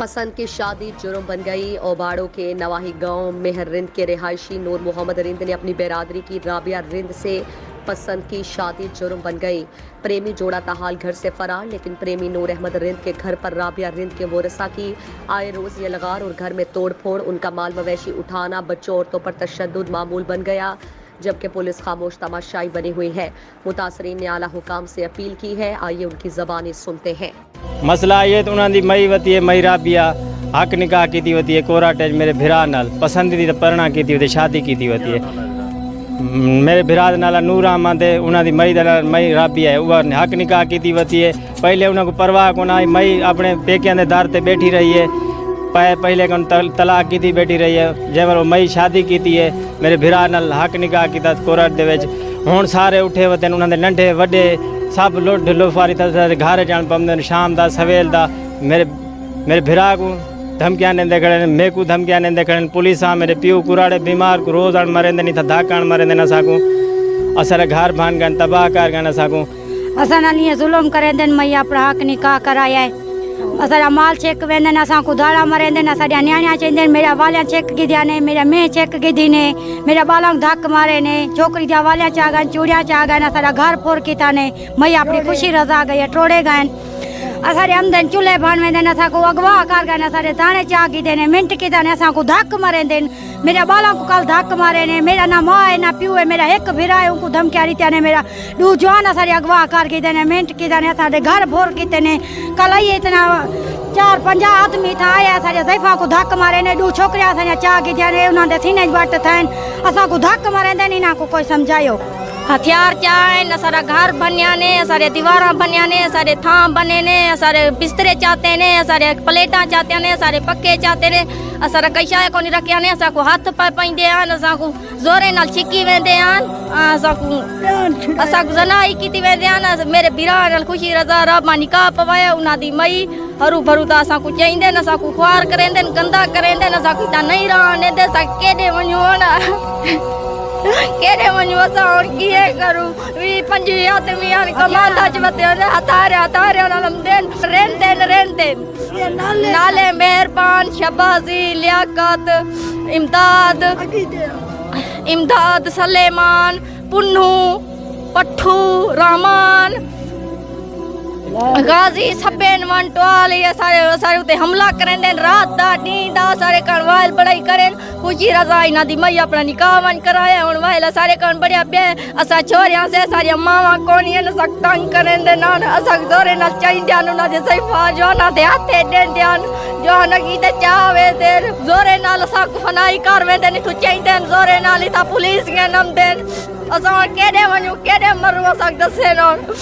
पसंद की शादी जुर्म बन गई। ओबाड़ो के नवाही गांव मेहर रिंद के रिहायशी नूर मोहम्मद रिंद ने अपनी बिरादरी की राबिया रिंद से पसंद की शादी जुर्म बन गई। प्रेमी जोड़ा ताहाल घर से फरार, लेकिन प्रेमी नूर अहमद रिंद के घर पर राबिया रिंद के वोरसा की आए रोज ये लगार और घर में तोड़ फोड़, उनका माल मवेशी उठाना, बच्चों औरतों पर तशद्दुद मामूल बन गया, जबकि पुलिस खामोश तमाशाई बनी हुई है। मुतासरीन ने आला हुकाम से अपील की है। आइए उनकी ज़बानी सुनते हैं। मसला ये तो उन्होंने मई वती है, मई राबिया हक निकाह की थी होती है कोराटेज मेरे भिरा नाल पसंद थी तो परना की थी होती शादी की थी होती है। मेरे भिरा नाला नूर अहमद है, उन्होंने मई मई राबिया है वह हक निकाह की थी होती है। पहले उन्होंने परवाह को ना मई अपने पेकियां के दर से बैठी रही है, पहले कौन तलाक की थी बैठी रही है, जैसे वो मई शादी की थी है मेरे भिरा नाल हक निकाह की कोराट दे विच। हुण सारे उठे होते हैं, उन्होंने नंढे वड्डे सब लुट लोफारी घर जान पाते शाम का सवेल का। मेरे भिरा को धमकियां देंदे खड़े, मैं को धमकियां देंदे खड़े, पुलिस मेरे प्यू कुराड़े बीमार को रोज मरेंदे नहीं था धाकण मरेंदे न साकूं, असारे घर भान गन तबाह कर गन साकूं। असां लिए जुल्म करेंदे मई अपना हक निकाह कराया है। असारा माल चेक वेंदे असां को दाड़ा मरेंदे, असारा न्याणिया चेंदे मेरा वालिया चेक गिद्या ने, मेरा मैं चेक गिदी ने, मेरा बाला धक मारे ने, छोकरी जा वालिया चा गन चूड़िया चा गन, असारा घर फोड़ किता ने, मई अपनी खुशी रजा गई टोड़े गए। असारे आमदन चूल्हे भान वेंदे असां को अगवा कर गए, असारे दाने चा गिदे ने, मिंट किता ने, असां को धक मरेंदे। मेरा बाला को कल धक मारे ने, मेरा ना माँ है ना प्यू है, मेरा एक भिरा है उनको धमकिया रीतिया ने, मेरा दू जवान असारे अगवा कर गिदे ने, मिंट किता ने, असारे घर फोड़ किते ने। कल ये इतना 4-5 आदमी था आया, असारे ज़ैफा को धक मारे ने, दू छोकरिया असां चा गिदिया ने, उन्होंने सीने बट थे असां को धक मारेंदे नहीं ना को कोई समझायो। हथियार चाहे असारा घर बनिया ने, असारे दीवारा बनिया ने, असारे थां बने ने, असारे बिस्तरे चाहते ने, असारे प्लेटा चाहते ने, असारे पक्के चाहते ने, असारा कई शय को नहीं रखिया ने, असां को हाथ पाए पैंदे आन, असां को जोरे नाल छिकी वेंदे आन, असां को जनाई कीती वेंदे आन। मेरे बिरा नाल खुशी रजा रब निकाह पवाया, उन्हां दी मई हरू भरू ता असां को चईंदे, असां को ख्वार करेंदे, गंदा करेंदे, असां को ता नहीं रहने दे, असां केडे वणो ना केरे वणो असां और किए करूं। 20-25 आदमी आन कमांदा जवते हतारे नालम देन रेंदे नाले मेहरबान शबाजी लियाकत इमदाद सलेमान पुन्नू पट्ठू रहमान गाजी सपेन वंटवाल ये सारे उते हमला करेंदे रात दा नींद दा सारे कण वाल बड़ाई करें खुशी रजा इना दी मई अपना निकाह वन कराया। हुन वाल सारे कण बढ़िया बे असा छोरियां से सारी मावा कोनी न सकतंग करेंदे ना असा जोरे न चाहिंदे न दे सैफा जो ना दे हाथे देंदे जो न की ते चावे दे जोरे नाल असा को फनाई कर वेंदे नि तू चाहिंदे जोरे नाल ता पुलिस के नम देन असा केडे वणु केडे मरु असा दसे न।